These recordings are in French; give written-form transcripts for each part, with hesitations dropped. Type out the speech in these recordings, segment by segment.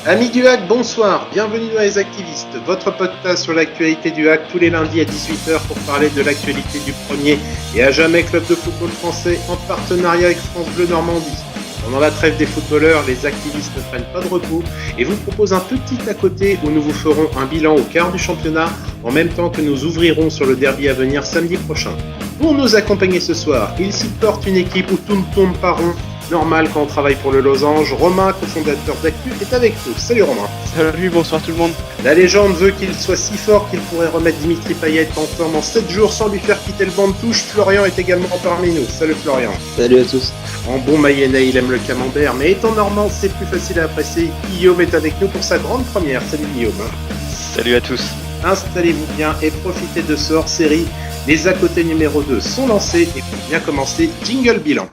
Amis du hack, bonsoir, bienvenue dans Les Activistes, votre podcast sur l'actualité du hack tous les lundis à 18h pour parler de l'actualité du premier et à jamais club de football français en partenariat avec France Bleu Normandie. Pendant la trêve des footballeurs, les activistes ne prennent pas de repos et vous proposent un petit à côté où nous vous ferons un bilan au quart du championnat en même temps que nous ouvrirons sur le derby à venir samedi prochain. Pour nous accompagner ce soir, il supporte une équipe où tout ne tourne pas rond. Normal quand on travaille pour le Losange. Romain, cofondateur d'Actu, est avec nous. Salut Romain. Salut, bonsoir tout le monde. La légende veut qu'il soit si fort qu'il pourrait remettre Dimitri Payet en forme en 7 jours sans lui faire quitter le banc de touche. Florian est également parmi nous. Salut Florian. Salut à tous. En bon mayennais, il aime le camembert, mais étant normand, c'est plus facile à apprécier. Guillaume est avec nous pour sa grande première. Salut Guillaume. Salut à tous. Installez-vous bien et profitez de ce hors-série. Les à côté numéro 2 sont lancés et pour bien commencer, jingle bilan.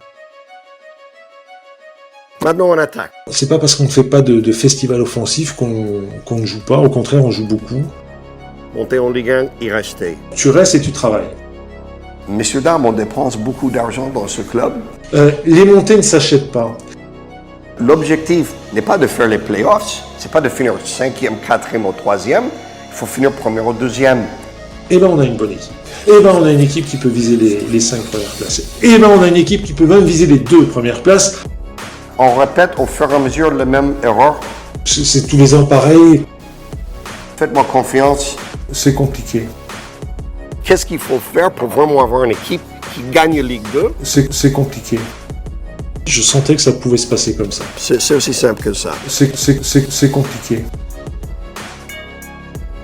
Maintenant on attaque. C'est pas parce qu'on ne fait pas de festival offensif qu'on ne joue pas, au contraire on joue beaucoup. Monter en Ligue 1, y rester. Tu restes et tu travailles. Messieurs, dames, on dépense beaucoup d'argent dans ce club. Les montées ne s'achètent pas. L'objectif n'est pas de faire les playoffs, c'est pas de finir 5e, 4e ou 3e, il faut finir 1er ou 2e. Eh ben on a une bonne équipe. Eh ben on a une équipe qui peut viser les 5 premières places. Eh ben on a une équipe qui peut même viser les 2 premières places. On répète au fur et à mesure la même erreur. C'est tous les ans pareil. Faites-moi confiance. C'est compliqué. Qu'est-ce qu'il faut faire pour vraiment avoir une équipe qui gagne Ligue 2? C'est compliqué. Je sentais que ça pouvait se passer comme ça. C'est aussi simple que ça. C'est compliqué.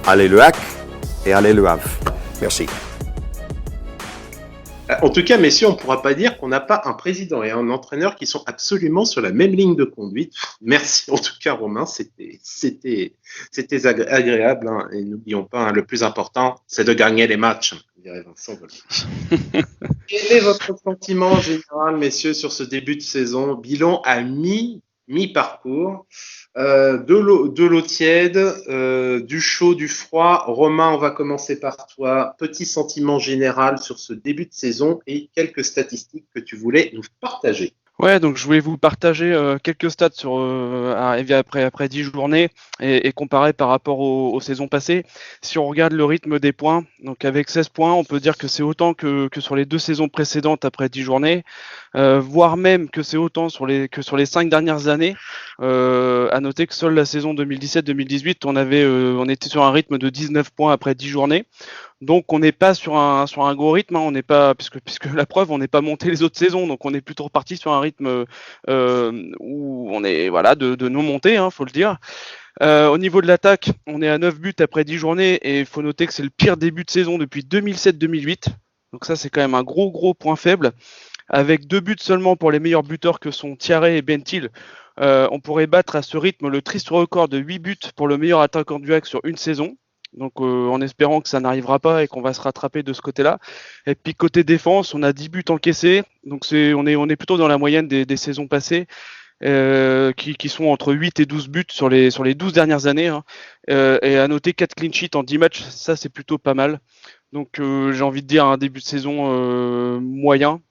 Allez le hack et allez le Havre. Merci. En tout cas, messieurs, on ne pourra pas dire qu'on n'a pas un président et un entraîneur qui sont absolument sur la même ligne de conduite. Merci en tout cas, Romain, c'était agréable. Hein. Et n'oublions pas, le plus important, c'est de gagner les matchs, dirait Vincent Volpi. Quel est votre sentiment général, messieurs, sur ce début de saison? Bilan à mi-parcours. De l'eau tiède, du chaud, du froid. Romain, on va commencer par toi. Petit sentiment général sur ce début de saison et quelques statistiques que tu voulais nous partager. Ouais, donc je voulais vous partager quelques stats sur après 10 journées et comparer par rapport aux saisons passées. Si on regarde le rythme des points, donc avec 16 points, on peut dire que c'est autant que sur les 2 saisons précédentes après 10 journées, voire même que c'est autant que sur les 5 dernières années. À noter que seule la saison 2017-2018, on était sur un rythme de 19 points après 10 journées. Donc on n'est pas sur un gros rythme, hein. On n'est pas puisque la preuve, on n'est pas monté les autres saisons, donc on est plutôt reparti sur un rythme où on est de non montée, hein, faut le dire. Au niveau de l'attaque, on est à 9 buts après 10 journées et il faut noter que c'est le pire début de saison depuis 2007-2008. Donc ça c'est quand même un gros point faible. Avec 2 buts seulement pour les meilleurs buteurs que sont Thierry et Bentil, on pourrait battre à ce rythme le triste record de 8 buts pour le meilleur attaquant du hack sur une saison. Donc en espérant que ça n'arrivera pas et qu'on va se rattraper de ce côté-là. Et puis côté défense, on a 10 buts encaissés. Donc on est plutôt dans la moyenne des saisons passées, qui sont entre 8 et 12 buts sur les 12 dernières années. Hein. Et à noter 4 clean sheets en 10 matchs, ça c'est plutôt pas mal. Donc j'ai envie de dire un début de saison moyen.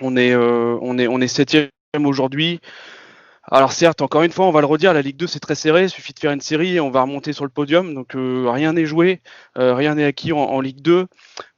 On est 7e aujourd'hui. Alors certes, encore une fois, on va le redire, la Ligue 2 c'est très serré, il suffit de faire une série et on va remonter sur le podium, donc rien n'est joué, rien n'est acquis en Ligue 2.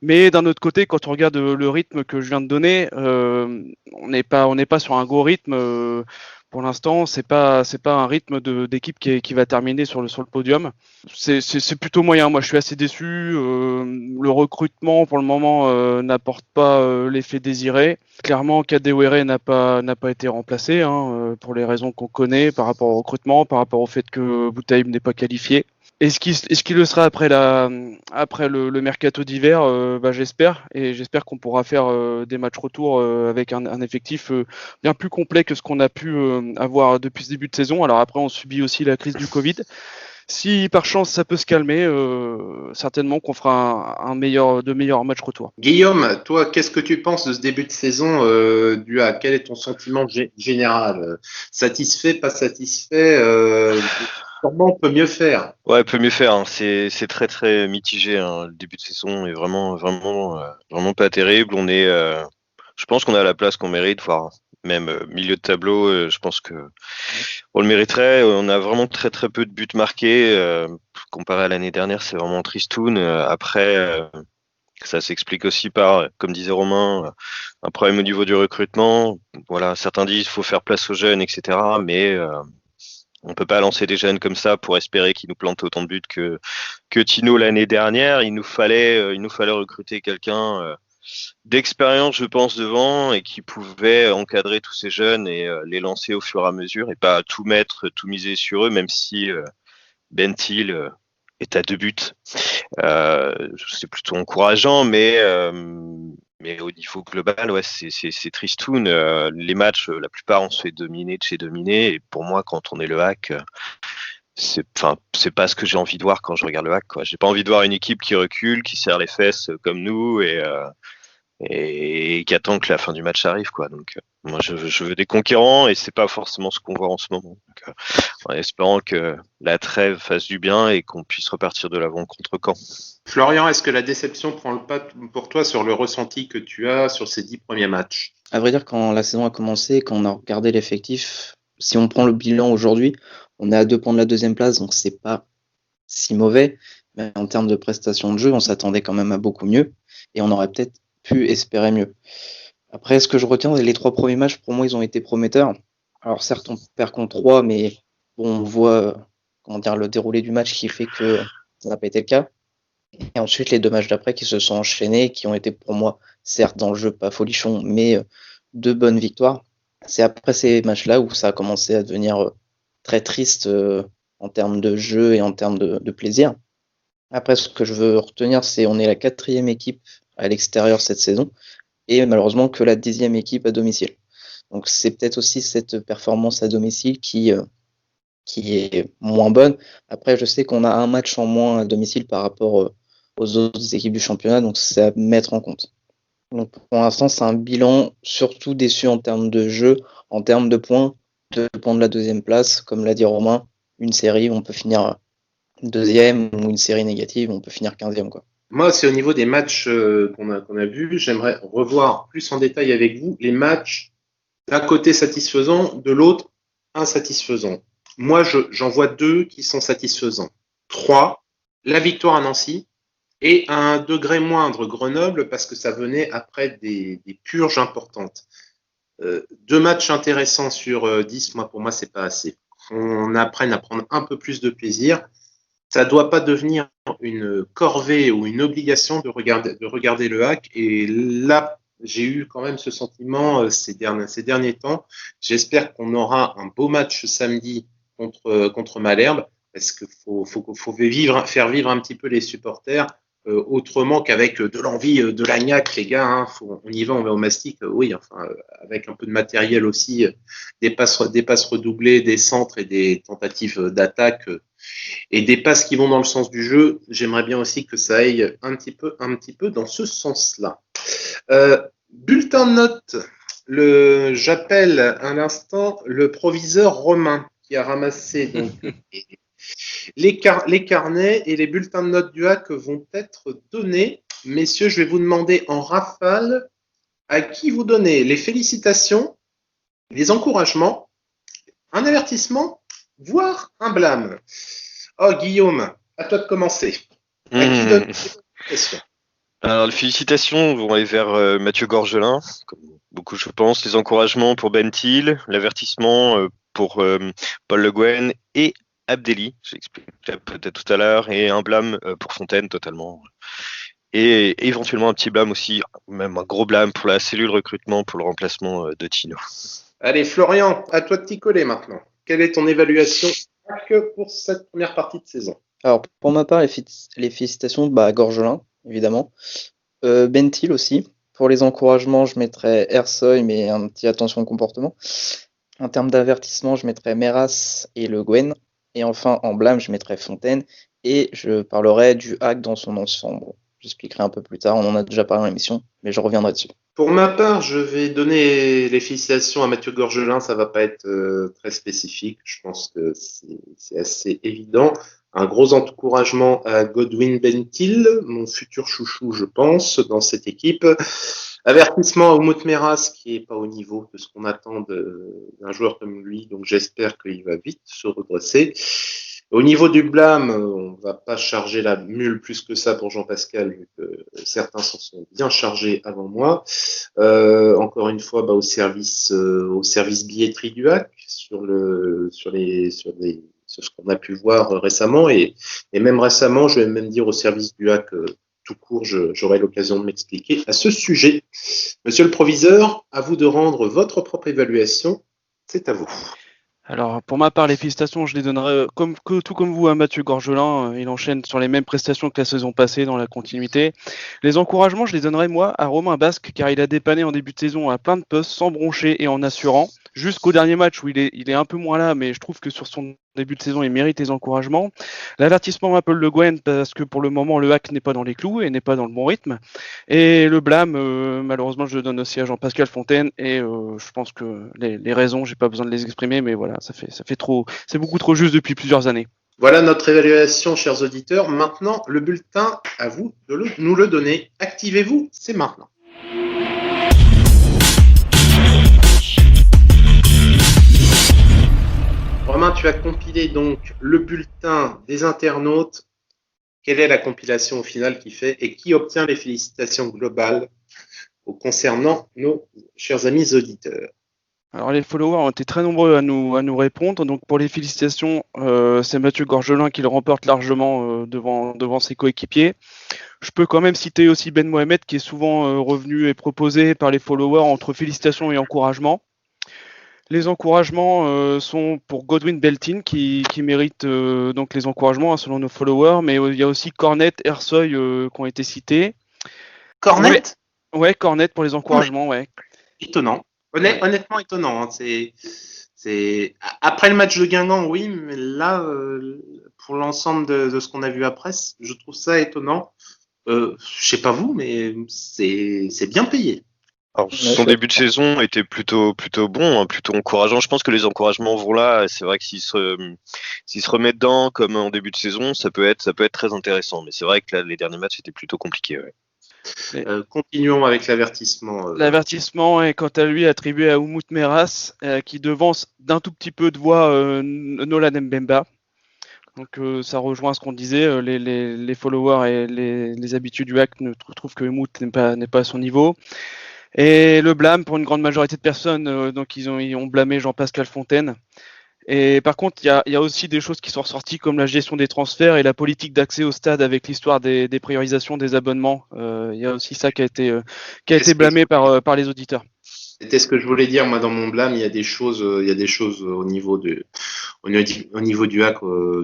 Mais d'un autre côté, quand on regarde le rythme que je viens de donner, on n'est pas sur un gros rythme. Pour l'instant, c'est pas un rythme d'équipe qui va terminer sur le podium. C'est plutôt moyen. Moi, je suis assez déçu. Le recrutement, pour le moment, n'apporte pas l'effet désiré. Clairement, Kadewere n'a pas été remplacé, hein, pour les raisons qu'on connaît par rapport au recrutement, par rapport au fait que Boutaïb n'est pas qualifié. Est-ce qu'il le sera après le mercato d'hiver? J'espère, et j'espère qu'on pourra faire des matchs retour avec un effectif bien plus complet que ce qu'on a pu avoir depuis ce début de saison. Alors après, on subit aussi la crise du Covid. Si par chance ça peut se calmer, certainement qu'on fera de meilleurs matchs retour. Guillaume, toi, qu'est-ce que tu penses de ce début de saison du hack? Quel est ton sentiment général? Satisfait, pas satisfait? Sûrement, on peut mieux faire. Ouais, peut mieux faire. Hein. C'est très très mitigé. Hein. Le début de saison est vraiment pas terrible. Je pense qu'on est à la place qu'on mérite, voire même milieu de tableau, je pense que on le mériterait. On a vraiment très très peu de buts marqués. Comparé à l'année dernière, c'est vraiment tristoun. Après, ça s'explique aussi par, comme disait Romain, un problème au niveau du recrutement. Voilà, certains disent qu'il faut faire place aux jeunes, etc. Mais on peut pas lancer des jeunes comme ça pour espérer qu'ils nous plantent autant de buts que Tino l'année dernière. Il nous fallait recruter quelqu'un d'expérience, je pense, devant et qui pouvait encadrer tous ces jeunes et les lancer au fur et à mesure et pas tout mettre, tout miser sur eux, même si Bentil est à 2 buts. C'est plutôt encourageant, mais au niveau global, ouais, c'est tristoun. Les matchs, la plupart, on se fait dominer de chez dominer. Et pour moi, quand on est le Hack, c'est pas ce que j'ai envie de voir quand je regarde le Hack, quoi. J'ai pas envie de voir une équipe qui recule, qui serre les fesses comme nous et qui attend que la fin du match arrive, quoi. Donc moi je veux des conquérants et c'est pas forcément ce qu'on voit en ce moment. Donc, en espérant que la trêve fasse du bien et qu'on puisse repartir de l'avant contre Caen. Florian, est-ce que la déception prend le pas pour toi sur le ressenti que tu as sur ces 10 premiers matchs? À vrai dire, quand la saison a commencé, quand on a regardé l'effectif, si on prend le bilan aujourd'hui, on est à 2 points de la 2e place, donc c'est pas si mauvais. Mais en termes de prestations de jeu, on s'attendait quand même à beaucoup mieux et on aurait peut-être pu espérer mieux. Après, ce que je retiens, les 3 premiers matchs, pour moi, ils ont été prometteurs. Alors certes, on perd contre 3, mais bon, on voit le déroulé du match qui fait que ça n'a pas été le cas. Et ensuite, les 2 matchs d'après qui se sont enchaînés, qui ont été pour moi, certes dans le jeu pas folichon, mais 2 bonnes victoires. C'est après ces matchs-là où ça a commencé à devenir très triste en termes de jeu et en termes de plaisir. Après, ce que je veux retenir, c'est on est la 4e équipe à l'extérieur cette saison et malheureusement que la 10e équipe à domicile. Donc c'est peut-être aussi cette performance à domicile qui est moins bonne. Après, je sais qu'on a un match en moins à domicile par rapport aux autres équipes du championnat, donc c'est à mettre en compte. Donc pour l'instant, c'est un bilan surtout déçu en termes de jeu, en termes de points, 2 points de la 2e place, comme l'a dit Romain, une série où on peut finir 2e ou une série négative, on peut finir 15e, quoi. Moi, c'est au niveau des matchs qu'on a vus. J'aimerais revoir plus en détail avec vous les matchs d'un côté satisfaisant, de l'autre insatisfaisant. Moi, j'en vois 2 qui sont satisfaisants. 3, la victoire à Nancy et à un degré moindre Grenoble parce que ça venait après des purges importantes. 2 matchs intéressants sur 10, pour moi, c'est pas assez. On apprenne à prendre un peu plus de plaisir. Ça doit pas devenir une corvée ou une obligation de regarder le Hack. Et là, j'ai eu quand même ce sentiment ces derniers temps. J'espère qu'on aura un beau match samedi contre Malherbe, parce qu'il faut faire vivre un petit peu les supporters. Autrement qu'avec de l'envie, de la niaque, les gars, hein, on y va, on va au mastic, oui, enfin, avec un peu de matériel aussi, des passes redoublées, des centres et des tentatives d'attaque, et des passes qui vont dans le sens du jeu. J'aimerais bien aussi que ça aille un petit peu dans ce sens-là. Bulletin de notes. J'appelle à l'instant le proviseur Romain qui a ramassé donc les carnets et les bulletins de notes du Hack vont être donnés. Messieurs, je vais vous demander en rafale à qui vous donnez les félicitations, les encouragements, un avertissement, voire un blâme. Oh, Guillaume, à toi de commencer. À qui donne les félicitations? Alors, les félicitations vont aller vers Mathieu Gorgelin, comme beaucoup je pense, les encouragements pour Bentil, l'avertissement pour Paul Le Guen et Abdelli, j'expliquerai peut-être tout à l'heure, et un blâme pour Fontaine totalement. Et éventuellement un petit blâme aussi, même un gros blâme pour la cellule recrutement pour le remplacement de Tino. Allez, Florian, à toi de t'y coller maintenant. Quelle est ton évaluation pour cette première partie de saison? Alors, pour ma part, les félicitations à Gorgelin, évidemment. Bentil aussi. Pour les encouragements, je mettrais Ersoy, mais un petit attention au comportement. En termes d'avertissement, je mettrais Meras et Le Guen. Et enfin, en blâme, je mettrais Fontaine. Et je parlerai du Hack dans son ensemble. J'expliquerai un peu plus tard, on en a déjà parlé dans l'émission, mais je reviendrai dessus. Pour ma part, je vais donner les félicitations à Mathieu Gorgelin, ça va pas être très spécifique, je pense que c'est assez évident. Un gros encouragement à Godwin Bentil, mon futur chouchou, je pense, dans cette équipe. Avertissement à Oumout Meras qui est pas au niveau de ce qu'on attend d'un joueur comme lui, donc j'espère qu'il va vite se redresser. Au niveau du blâme, on va pas charger la mule plus que ça pour Jean-Pascal, vu que certains s'en sont bien chargés avant moi. Encore une fois, au service billetterie du HAC sur ce qu'on a pu voir récemment et même récemment, je vais même dire au service du HAC tout court, j'aurai l'occasion de m'expliquer à ce sujet. Monsieur le proviseur, à vous de rendre votre propre évaluation. C'est à vous. Alors, pour ma part, les félicitations, je les donnerai tout comme vous à Mathieu Gorgelin. Il enchaîne sur les mêmes prestations que la saison passée dans la continuité. Les encouragements, je les donnerai moi à Romain Basque, car il a dépanné en début de saison à plein de postes, sans broncher et en assurant. Jusqu'au dernier match où il est un peu moins là, mais je trouve que sur son début de saison, il mérite les encouragements. L'avertissement m'appelle Le Guen, parce que pour le moment, le HAC n'est pas dans les clous et n'est pas dans le bon rythme. Et le blâme, malheureusement, je le donne aussi à Jean-Pascal Fontaine. Et je pense que les raisons, j'ai pas besoin de les exprimer, mais voilà, ça fait trop, c'est beaucoup trop juste depuis plusieurs années. Voilà notre évaluation, chers auditeurs. Maintenant, le bulletin, à vous de nous le donner. Activez-vous, c'est maintenant. Romain, tu as compilé donc le bulletin des internautes. Quelle est la compilation au final qui fait et qui obtient les félicitations globales concernant nos chers amis auditeurs? Alors les followers ont été très nombreux à nous répondre. Donc pour les félicitations, c'est Mathieu Gorgelin qui le remporte largement devant ses coéquipiers. Je peux quand même citer aussi Ben Mohamed qui est souvent revenu et proposé par les followers entre félicitations et encouragements. Les encouragements sont pour Godwin Beltin qui mérite donc les encouragements selon nos followers, mais il y a aussi Cornet, Ersoy qui ont été cités. Cornet ? Ouais, Cornet pour les encouragements, ouais. Étonnant. Honnêtement étonnant. Hein. C'est après le match de Guingamp, oui, mais là, pour l'ensemble de ce qu'on a vu après, je trouve ça étonnant. Je sais pas vous, mais c'est bien payé. Alors, son début de saison était plutôt bon, hein, plutôt encourageant. Je pense que les encouragements vont là. C'est vrai que s'il se remet dedans comme en début de saison, ça peut être très intéressant. Mais c'est vrai que là, les derniers matchs étaient plutôt compliqués. Ouais. Continuons avec l'avertissement. L'avertissement est quant à lui attribué à Oumout Meras, qui devance d'un tout petit peu de voix Nolan Mbemba. Donc ça rejoint ce qu'on disait, les followers et les habitués du HAC trouvent que Oumout n'est pas à son niveau. Et le blâme pour une grande majorité de personnes, donc ils ont blâmé Jean-Pascal Fontaine. Et par contre, il y a aussi des choses qui sont ressorties comme la gestion des transferts et la politique d'accès au stade avec l'histoire des priorisations des abonnements. Il y a aussi ça qui a été blâmé par les auditeurs. C'était ce que je voulais dire moi dans mon blâme. Il y a des choses au niveau du HAC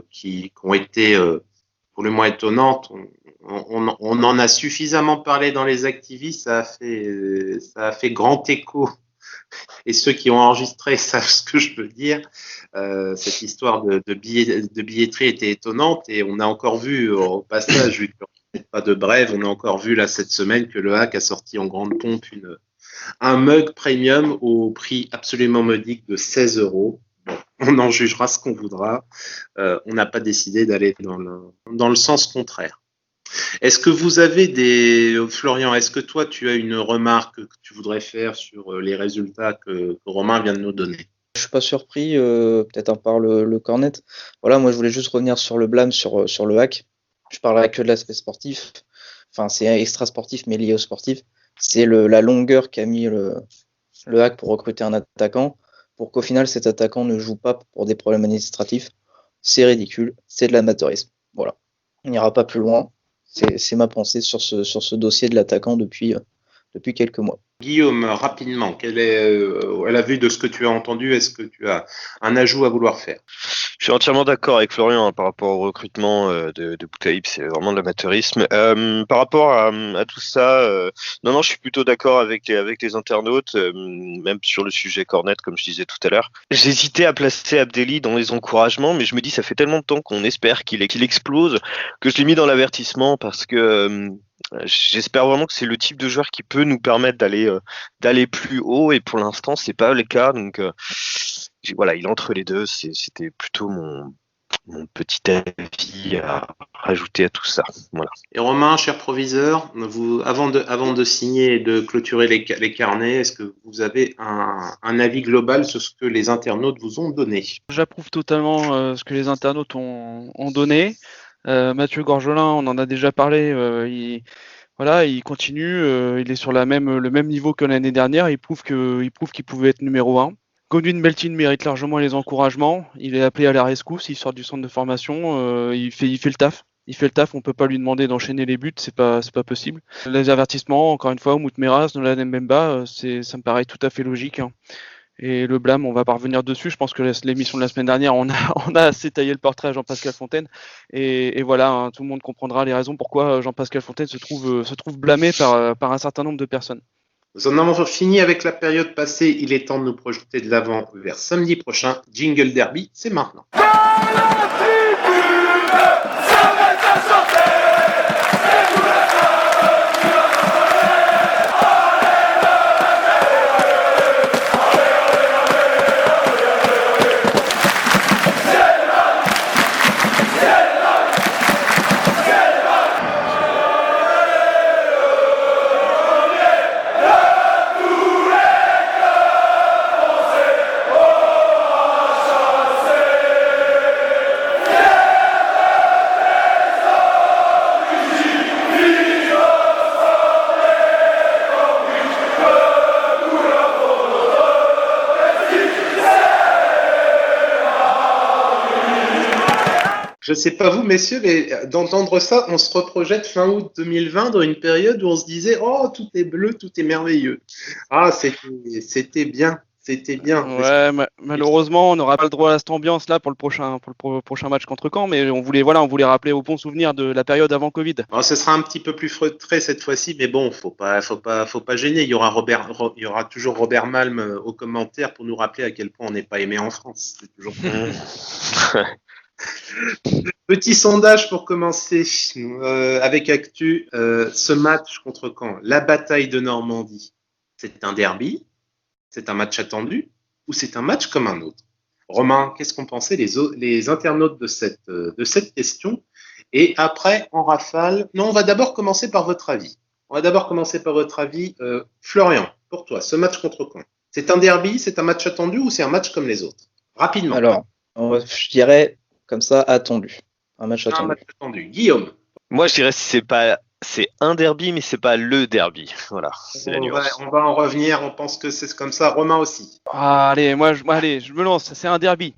qui ont été pour le moins étonnantes. On en a suffisamment parlé dans les activistes. Ça a fait grand écho. Et ceux qui ont enregistré savent ce que je veux dire. Cette histoire de billetterie était étonnante et on a encore vu au passage, vu qu'il n'y a pas de brève, on a encore vu là cette semaine que le HAC a sorti en grande pompe un mug premium au prix absolument modique de 16 €. Bon, on en jugera ce qu'on voudra. On n'a pas décidé d'aller dans le sens contraire. Est-ce que vous avez Florian, est-ce que toi tu as une remarque que tu voudrais faire sur les résultats que Romain vient de nous donner? Je suis pas surpris, peut-être à part le Cornet. Voilà, moi je voulais juste revenir sur le blâme sur le HAC. Je parlerai que de l'aspect sportif. Enfin, c'est extra sportif mais lié au sportif. C'est la longueur qu'a mis le HAC pour recruter un attaquant, pour qu'au final cet attaquant ne joue pas pour des problèmes administratifs. C'est ridicule, c'est de l'amateurisme. Voilà, on n'ira pas plus loin. C'est ma pensée sur ce dossier de l'attaquant depuis quelques mois. Guillaume, rapidement, à la vue de ce que tu as entendu, est-ce que tu as un ajout à vouloir faire? Je suis entièrement d'accord avec Florian par rapport au recrutement de Boutaïb, c'est vraiment de l'amateurisme. Par rapport à tout ça, non, je suis plutôt d'accord avec les internautes, même sur le sujet Cornet, comme je disais tout à l'heure. J'hésitais à placer Abdelli dans les encouragements, mais je me dis ça fait tellement de temps qu'on espère qu'il explose que je l'ai mis dans l'avertissement parce que j'espère vraiment que c'est le type de joueur qui peut nous permettre d'aller plus haut et pour l'instant c'est pas le cas donc voilà, il est entre les deux, c'était plutôt mon petit avis à rajouter à tout ça. Voilà. Et Romain, cher proviseur, avant de signer et de clôturer les carnets, est-ce que vous avez un avis global sur ce que les internautes vous ont donné? J'approuve totalement ce que les internautes ont donné. Mathieu Gorgelin, on en a déjà parlé, il continue, il est sur le même niveau que l'année dernière, il prouve qu'il pouvait être numéro 1. Godwin Beltin mérite largement les encouragements, il est appelé à la rescousse, il sort du centre de formation, il fait le taf. Il fait le taf, on peut pas lui demander d'enchaîner les buts, c'est pas possible. Les avertissements, encore une fois, Mout Meras, Nolan Mbemba, ça me paraît tout à fait logique, hein. Et le blâme, on va pas revenir dessus. Je pense que l'émission de la semaine dernière, on a assez taillé le portrait à Jean-Pascal Fontaine. Et voilà, hein, tout le monde comprendra les raisons pourquoi Jean-Pascal Fontaine se trouve blâmé par un certain nombre de personnes. Nous en avons fini avec la période passée. Il est temps de nous projeter de l'avant vers samedi prochain. Jingle Derby, c'est maintenant. Je sais pas vous, messieurs, mais d'entendre ça, on se reprojette fin août 2020 dans une période où on se disait « Oh, tout est bleu, tout est merveilleux ». Ah, c'était bien, c'était bien. Ouais, malheureusement, on n'aura pas le droit à cette ambiance-là pour le prochain match contre Caen, mais on voulait rappeler au bon souvenir de la période avant Covid. Alors, ce sera un petit peu plus feutré cette fois-ci, mais bon, faut pas gêner. Il y aura toujours Robert Malm aux commentaires pour nous rappeler à quel point on n'est pas aimé en France. C'est toujours. Petit sondage pour commencer avec Actu. Ce match contre Caen, la bataille de Normandie, c'est un derby, c'est un match attendu ou c'est un match comme un autre? Romain, qu'est-ce qu'ont pensé les internautes de cette question? Et après, en rafale, non, on va d'abord commencer par votre avis. Florian, pour toi, ce match contre Caen, c'est un derby, c'est un match attendu ou c'est un match comme les autres? Rapidement. Alors, je dirais comme ça, attendu. Un match attendu. Guillaume. Moi, je dirais c'est un derby, mais c'est pas le derby. Voilà, c'est la nuance. On va en revenir. On pense que c'est comme ça. Romain aussi. Allez, je me lance. C'est un derby.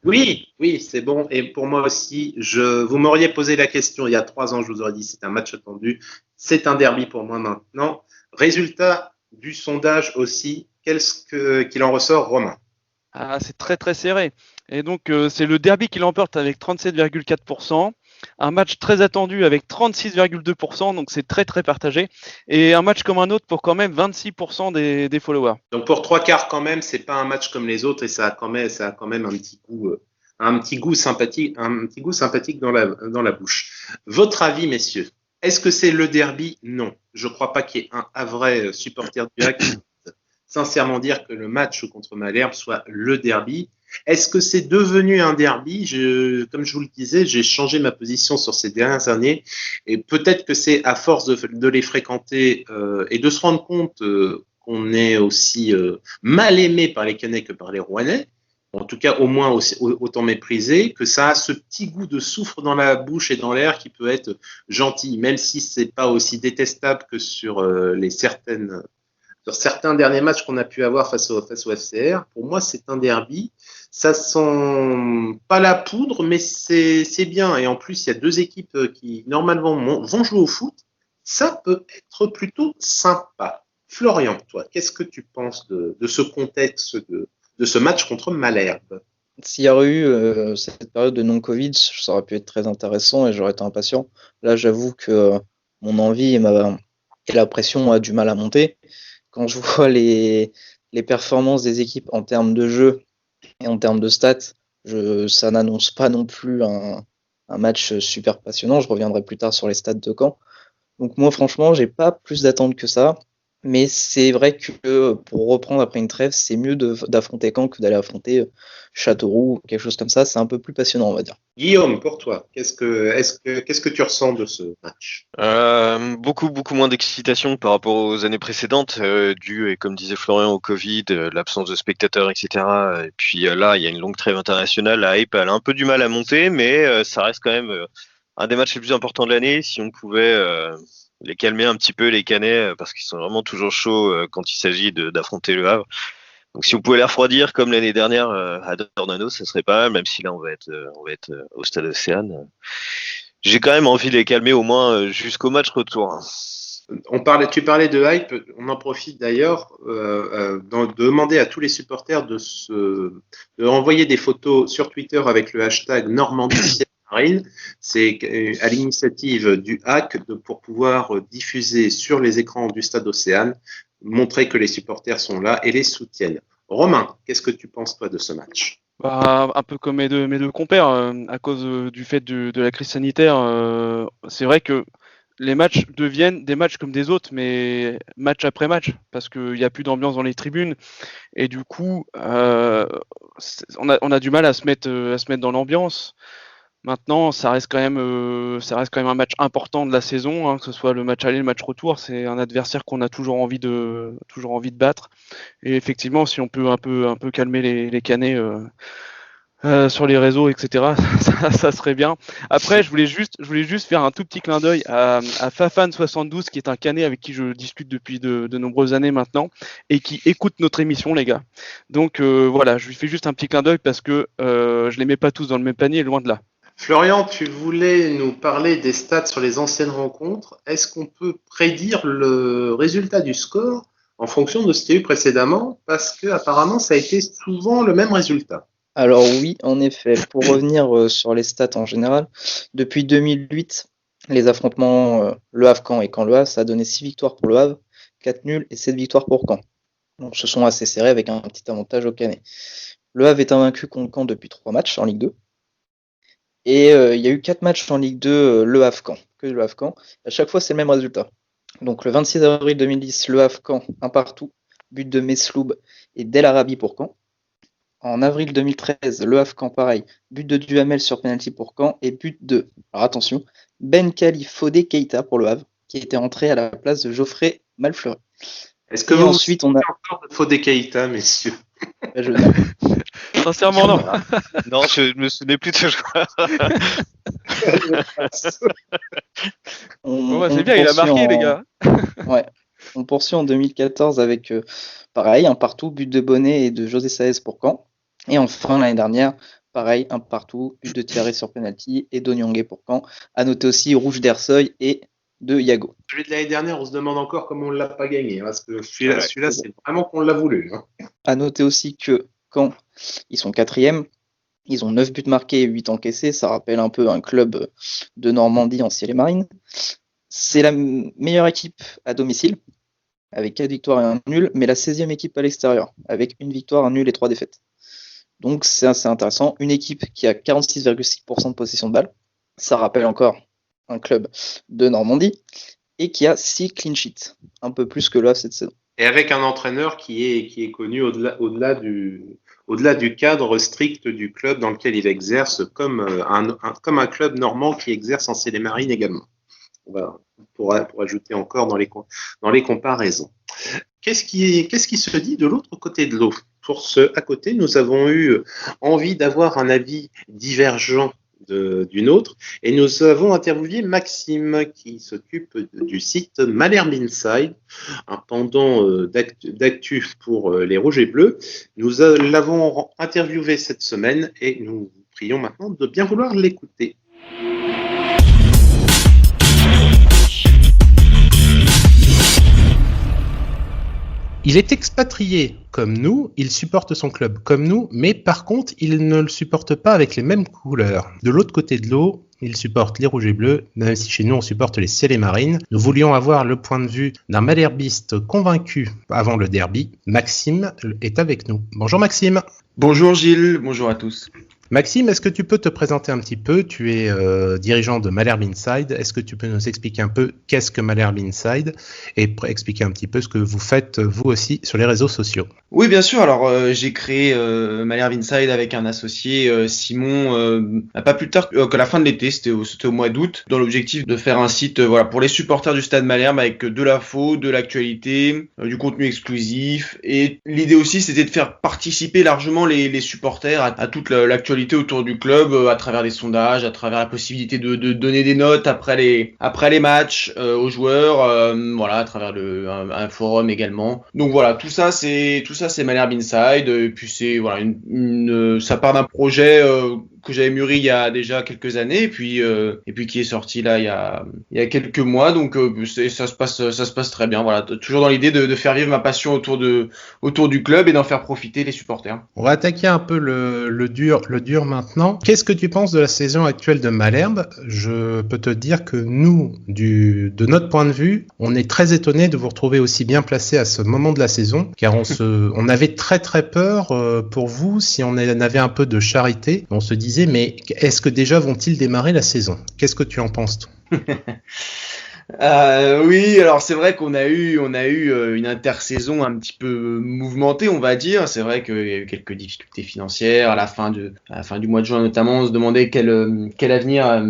Oui, c'est bon. Et pour moi aussi, vous m'auriez posé la question il y a 3 ans, je vous aurais dit c'est un match attendu. C'est un derby pour moi maintenant. Résultat du sondage aussi. Qu'est-ce qu'il en ressort, Romain? C'est très très serré. Et donc c'est le derby qui l'emporte avec 37,4%. Un match très attendu avec 36,2%, donc c'est très très partagé. Et un match comme un autre pour quand même 26% des followers. Donc pour 3/4 quand même, c'est pas un match comme les autres et ça a quand même un petit goût sympathique dans la bouche. Votre avis, messieurs? Est-ce que c'est le derby? Non. Je crois pas qu'il y ait un vrai supporter du HAC qui puisse sincèrement dire que le match contre Malherbe soit le derby. Est-ce que c'est devenu un derby? Comme je vous le disais, j'ai changé ma position sur ces dernières années et peut-être que c'est à force de les fréquenter et de se rendre compte qu'on est aussi mal aimé par les Caennais que par les Rouennais, en tout cas au moins autant méprisé, que ça a ce petit goût de soufre dans la bouche et dans l'air qui peut être gentil, même si c'est pas aussi détestable que sur certains derniers matchs qu'on a pu avoir face au FCR. Pour moi, c'est un derby. Ça sent pas la poudre, mais c'est bien. Et en plus, il y a 2 équipes qui, normalement, vont jouer au foot. Ça peut être plutôt sympa. Florian, toi, qu'est-ce que tu penses de ce contexte de ce match contre Malherbe? S'il y aurait eu cette période de non-Covid, ça aurait pu être très intéressant et j'aurais été impatient. Là, j'avoue que mon envie et la pression a du mal à monter. Quand je vois les performances des équipes en termes de jeu et en termes de stats, ça n'annonce pas non plus un match super passionnant. Je reviendrai plus tard sur les stats de Caen. Donc moi, franchement, j'ai pas plus d'attentes que ça. Mais c'est vrai que pour reprendre après une trêve, c'est mieux d'affronter Caen que d'aller affronter Châteauroux ou quelque chose comme ça. C'est un peu plus passionnant, on va dire. Guillaume, pour toi, qu'est-ce que tu ressens de ce match? Beaucoup moins d'excitation par rapport aux années précédentes, dû, et comme disait Florian, au Covid, l'absence de spectateurs, etc. Et puis là, il y a une longue trêve internationale. La hype, elle a un peu du mal à monter, mais ça reste quand même un des matchs les plus importants de l'année. Si on pouvait les calmer un petit peu, les Canets, parce qu'ils sont vraiment toujours chauds quand il s'agit d'affronter le Havre. Donc si on pouvait les refroidir comme l'année dernière à Dornano, ça serait pas mal, même si là on va être au Stade Océane. J'ai quand même envie de les calmer au moins jusqu'au match retour. Tu parlais de hype, on en profite d'ailleurs de demander à tous les supporters de envoyer des photos sur Twitter avec le hashtag Normandie Marine. C'est à l'initiative du HAC pour pouvoir diffuser sur les écrans du Stade Océane, montrer que les supporters sont là et les soutiennent. Romain, qu'est-ce que tu penses toi de ce match? Un peu comme mes deux compères, à cause du fait de la crise sanitaire, c'est vrai que les matchs deviennent des matchs comme des autres, mais match après match, parce qu'il n'y a plus d'ambiance dans les tribunes, et du coup, on a du mal à se mettre dans l'ambiance. Maintenant, ça reste quand même un match important de la saison, hein, que ce soit le match aller, le match retour. C'est un adversaire qu'on a toujours envie de battre. Et effectivement, si on peut un peu calmer les Canets sur les réseaux, etc., ça serait bien. Après, je voulais juste faire un tout petit clin d'œil à Fafan72, qui est un Canet avec qui je discute depuis de nombreuses années maintenant et qui écoute notre émission, les gars. Donc voilà, je lui fais juste un petit clin d'œil parce que je les mets pas tous dans le même panier, loin de là. Florian, tu voulais nous parler des stats sur les anciennes rencontres. Est-ce qu'on peut prédire le résultat du score en fonction de ce qu'il y a eu précédemment? Parce que apparemment, ça a été souvent le même résultat. Alors oui, en effet, pour revenir sur les stats en général, depuis 2008, les affrontements Le Havre-Caen et Caen-Le Havre, ça a donné 6 victoires pour Le Havre, 4 nuls et 7 victoires pour Caen. Donc ce sont assez serrés avec un petit avantage au Canet. Le Havre est invaincu contre Caen depuis 3 matchs en Ligue 2. Et il y a eu 4 matchs en Ligue 2 Le Havre-Caen, que Le Havre-Caen. À chaque fois, c'est le même résultat. Donc le 26 avril 2010, Le Havre-Caen, un partout, but de Mesloub et Del Arabi pour Caen. En avril 2013, Le Havre-Caen, pareil, but de Duhamel sur penalty pour Caen et but de, alors attention, Ben Kali Fodé Keita pour Le Havre, qui était entré à la place de Geoffrey Malfleury. Est-ce que ensuite on a encore de Fodé Keita, messieurs? Sincèrement, non. Non, je me souvenais plus de ce joueur. C'est bien, il a marqué, les gars. Ouais. On poursuit en 2014 avec, pareil, un partout, but de Bonnet et de José Saez pour Caen. Et enfin, l'année dernière, pareil, un partout, but de Thierry sur penalty et d'Onyongue pour Caen. À noter aussi Rouge d'Ersoy et de Yago. Celui de l'année dernière, on se demande encore comment on ne l'a pas gagné, hein, parce que celui-là, c'est vraiment qu'on l'a voulu. Hein. À noter aussi que Caen, ils sont 4e, ils ont 9 buts marqués et 8 encaissés, ça rappelle un peu un club de Normandie en ciel et marine. C'est la meilleure équipe à domicile, avec 4 victoires et 1 nul, mais la 16e équipe à l'extérieur, avec 1 victoire, 1 nul et 3 défaites. Donc c'est assez intéressant. Une équipe qui a 46,6% de possession de balle, ça rappelle encore un club de Normandie, et qui a 6 clean sheets, un peu plus que là cette saison. Et avec un entraîneur qui est connu au-delà du cadre strict du club dans lequel il exerce, comme un club normand qui exerce en Seine-et-Marine également. Pour ajouter encore dans les comparaisons. Qu'est-ce qui se dit de l'autre côté de l'eau? Pour ce à côté, nous avons eu envie d'avoir un avis divergent d'une autre, et nous avons interviewé Maxime qui s'occupe du site Malherbe Inside, un pendant d'actu pour les Rouges et Bleus. Nous l'avons interviewé cette semaine et nous vous prions maintenant de bien vouloir l'écouter. Il est expatrié comme nous, il supporte son club comme nous, mais par contre, il ne le supporte pas avec les mêmes couleurs. De l'autre côté de l'eau, il supporte les Rouges et Bleus, même si chez nous on supporte les Ciel et Marines. Nous voulions avoir le point de vue d'un malherbiste convaincu avant le derby. Maxime est avec nous. Bonjour Maxime. Bonjour Gilles, bonjour à tous. Maxime, est-ce que tu peux te présenter un petit peu? Tu es dirigeant de Malherbe Inside. Est-ce que tu peux nous expliquer un peu qu'est-ce que Malherbe Inside et expliquer un petit peu ce que vous faites vous aussi sur les réseaux sociaux? Oui, bien sûr. Alors, j'ai créé Malherbe Inside avec un associé, Simon, pas plus tard que la fin de l'été, c'était au mois d'août, dans l'objectif de faire un site voilà, pour les supporters du Stade Malherbe avec de l'info, de l'actualité, du contenu exclusif. Et l'idée aussi, c'était de faire participer largement les supporters à toute l'actualité autour du club, à travers des sondages, à travers la possibilité de donner des notes après les matchs aux joueurs, voilà, à travers un forum également. Donc voilà, tout ça c'est Malherbe Inside. Et puis c'est voilà ça part d'un projet que j'avais mûri il y a déjà quelques années, et puis qui est sorti là il y a quelques mois. Donc ça se passe très bien. Voilà, toujours dans l'idée de faire vivre ma passion autour du club et d'en faire profiter les supporters. On va attaquer un peu le dur maintenant. Qu'est-ce que tu penses de la saison actuelle de Malherbe? Je peux te dire que nous, de notre point de vue, on est très étonnés de vous retrouver aussi bien placé à ce moment de la saison, car on avait très très peur pour vous si on avait un peu de charité. On se disait, mais est-ce que déjà vont-ils démarrer la saison? Qu'est-ce que tu en penses, toi? Oui, alors c'est vrai qu'on a eu une intersaison un petit peu mouvementée, on va dire. C'est vrai qu'il y a eu quelques difficultés financières à la fin du mois de juin notamment. On se demandait quel avenir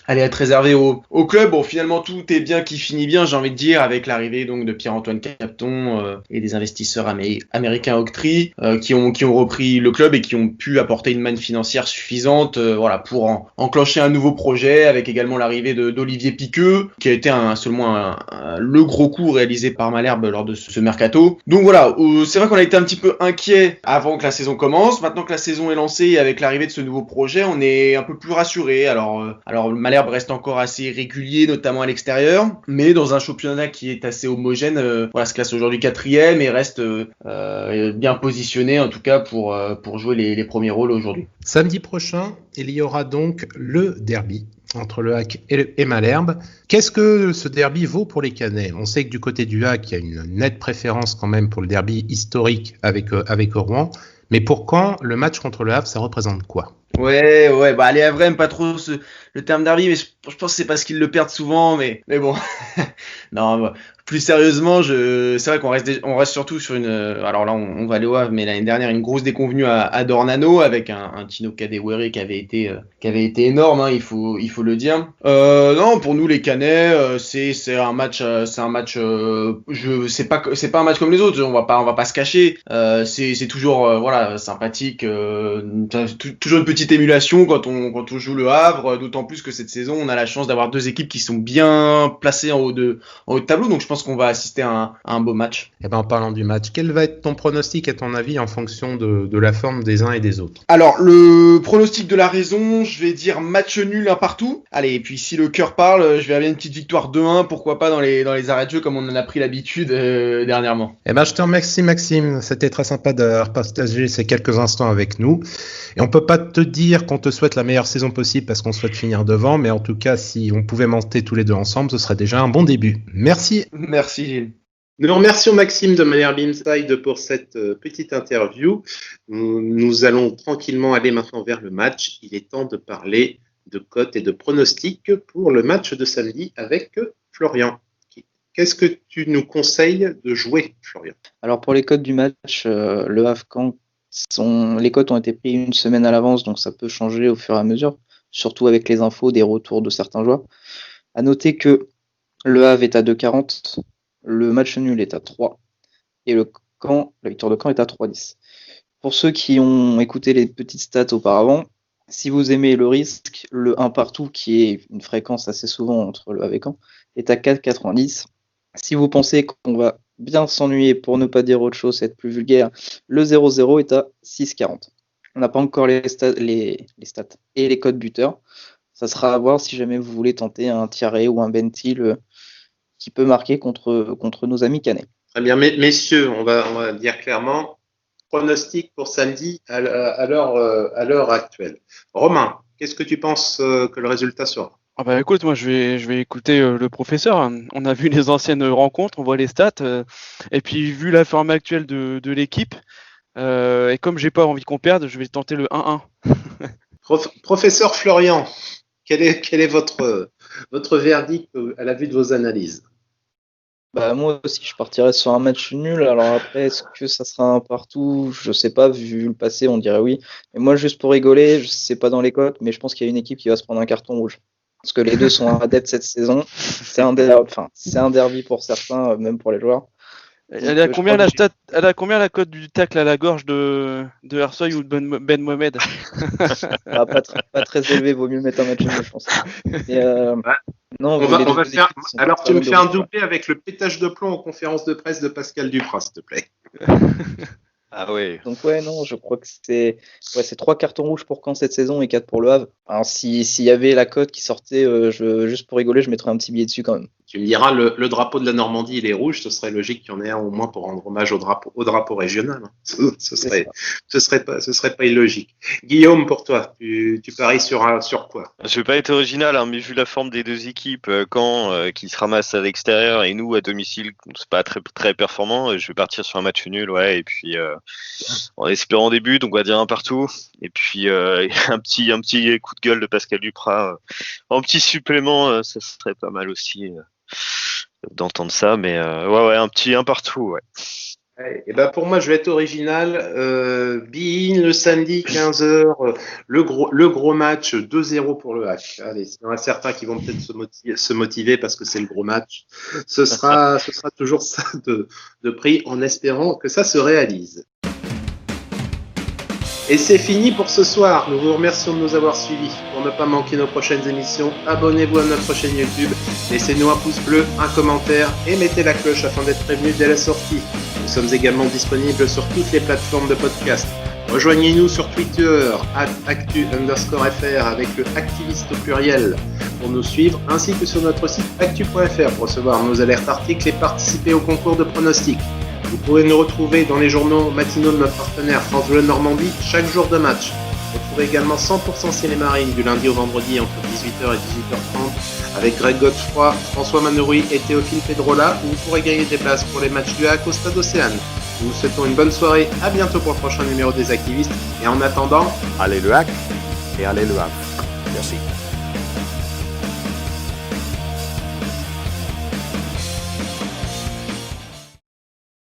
allait être réservé au club. Bon, finalement tout est bien qui finit bien, j'ai envie de dire, avec l'arrivée donc de Pierre-Antoine Capton et des investisseurs américains Octree qui ont repris le club et qui ont pu apporter une manne financière suffisante voilà, pour enclencher un nouveau projet, avec également l'arrivée d'Olivier Piqueux, qui a été le gros coup réalisé par Malherbe lors de ce mercato. Donc voilà, c'est vrai qu'on a été un petit peu inquiet avant que la saison commence. Maintenant que la saison est lancée, avec l'arrivée de ce nouveau projet, on est un peu plus rassuré. Alors Malherbe reste encore assez régulier, notamment à l'extérieur, mais dans un championnat qui est assez homogène, voilà, se classe aujourd'hui 4e et reste bien positionné en tout cas pour jouer les premiers rôles aujourd'hui. Samedi prochain, il y aura donc le derby entre le HAC et Malherbe. Qu'est-ce que ce derby vaut pour les Canets? On sait que du côté du HAC, il y a une nette préférence quand même pour le derby historique avec Rouen. Mais pour quand le match contre le Havre, ça représente quoi? Ouais, bah les Havrais aiment pas trop le terme derby, mais je pense que c'est parce qu'ils le perdent souvent, mais bon. Non, bah, plus sérieusement, c'est vrai qu'on reste surtout sur alors là on va aller au Havre, mais l'année dernière une grosse déconvenue à Dornano avec un Tino Kadewere qui avait été énorme, hein, il faut le dire. Non, pour nous les Canets, c'est un match c'est pas un match comme les autres, on va pas se cacher. C'est toujours voilà, sympathique, toujours une petite émulation quand on joue le Havre, d'autant plus que cette saison on a la chance d'avoir deux équipes qui sont bien placées en haut de tableau, donc je pense qu'on va assister à un beau match. Et en parlant du match, quel va être ton pronostic à ton avis en fonction de la forme des uns et des autres? Alors le pronostic de la raison, je vais dire match nul, un partout. Allez, et puis si le cœur parle, je vais avoir une petite victoire 2-1, pourquoi pas dans les arrêts de jeu comme on en a pris l'habitude dernièrement. Je te remercie Maxime, c'était très sympa d'avoir partagé ces quelques instants avec nous. Et on peut pas te dire qu'on te souhaite la meilleure saison possible parce qu'on souhaite finir devant, mais en tout cas, si on pouvait monter tous les deux ensemble, ce serait déjà un bon début. Merci. Merci Gilles. Nous remercions Maxime de Malherbe Inside pour cette petite interview. Nous allons tranquillement aller maintenant vers le match. Il est temps de parler de cotes et de pronostics pour le match de samedi avec Florian. Qu'est-ce que tu nous conseilles de jouer, Florian? Alors pour les cotes du match, le Havre-Caen, les cotes ont été prises une semaine à l'avance, donc ça peut changer au fur et à mesure, surtout avec les infos des retours de certains joueurs. À noter que le Havre est à 2,40, le match nul est à 3 et la victoire de Caen est à 3,10. Pour ceux qui ont écouté les petites stats auparavant, si vous aimez le risque, le 1 partout, qui est une fréquence assez souvent entre le Havre et Caen, est à 4,90. Si vous pensez qu'on va bien s'ennuyer, pour ne pas dire autre chose, être plus vulgaire, le 0-0 est à 6,40. On n'a pas encore les stats et les codes buteurs. Ça sera à voir si jamais vous voulez tenter un Thierry ou un Bentil qui peut marquer contre nos amis canets. Très bien, messieurs, on va dire clairement, pronostic pour samedi à l'heure actuelle. Romain, qu'est-ce que tu penses que le résultat sera? Ah bah écoute, moi je vais écouter le professeur. On a vu les anciennes rencontres, on voit les stats, et puis vu la forme actuelle de l'équipe, et comme j'ai pas envie qu'on perde, je vais tenter le 1-1. Professeur Florian, quel est votre verdict à la vue de vos analyses? Bah, moi aussi, je partirais sur un match nul. Alors après, est-ce que ça sera un partout? Je sais pas, vu le passé, on dirait oui. Mais moi, juste pour rigoler, je sais pas dans les cotes, mais je pense qu'il y a une équipe qui va se prendre un carton rouge. Parce que les deux sont adeptes cette saison. C'est un derby pour certains, même pour les joueurs. Elle a combien la cote du tacle à la gorge de Ersoy ou de Ben Mohamed? Pas très élevé, vaut mieux mettre un match nul, je pense. Et, non, On va les deux faire. équipes sont Alors, pas tu me mal fais de un rouge, quoi. doublé avec le pétage de plomb aux conférences de presse de Pascal Duprat, s'il te plaît. Ah ouais. Donc ouais, non, je crois que c'est 3 cartons rouges pour Caen cette saison et 4 pour le Havre. Alors s'il y avait la cote qui sortait, juste pour rigoler, je mettrais un petit billet dessus quand même. Tu me diras, le drapeau de la Normandie, il est rouge, ce serait logique qu'il y en ait un au moins pour rendre hommage au drapeau régional. Hein. Ce serait pas illogique. Guillaume, pour toi, tu paries sur quoi? Je vais pas être original, hein, mais vu la forme des deux équipes, Caen qui se ramasse à l'extérieur et nous à domicile, c'est pas très très performant. Je vais partir sur un match nul, ouais, et puis en espérant des buts, donc on va dire un partout, et puis un petit coup de gueule de Pascal Duprat en petit supplément, ça serait pas mal aussi d'entendre ça, mais ouais, un partout, ouais. Et ben pour moi, je vais être original. Be-in le samedi 15h, le gros match 2-0 pour le Hack. Allez, il y en a certains qui vont peut-être se motiver parce que c'est le gros match. Ce sera toujours ça de prix en espérant que ça se réalise. Et c'est fini pour ce soir. Nous vous remercions de nous avoir suivis. Pour ne pas manquer nos prochaines émissions, abonnez-vous à notre chaîne YouTube, laissez-nous un pouce bleu, un commentaire et mettez la cloche afin d'être prévenu dès la sortie. Nous sommes également disponibles sur toutes les plateformes de podcast. Rejoignez-nous sur Twitter, @actu_fr avec le activiste au pluriel pour nous suivre, ainsi que sur notre site actu.fr pour recevoir nos alertes articles et participer au concours de pronostics. Vous pourrez nous retrouver dans les journaux matinaux de notre partenaire France Bleu Normandie chaque jour de match. Retrouvez également 100% Cinémarine du lundi au vendredi entre 18h et 18h30 avec Greg Godefroy, François Manoury et Théophile Pedrola où vous pourrez gagner des places pour les matchs du Hack au Stade Océane. Nous vous souhaitons une bonne soirée, à bientôt pour le prochain numéro des activistes et en attendant, Allez le Hack et allez le Havre. Merci.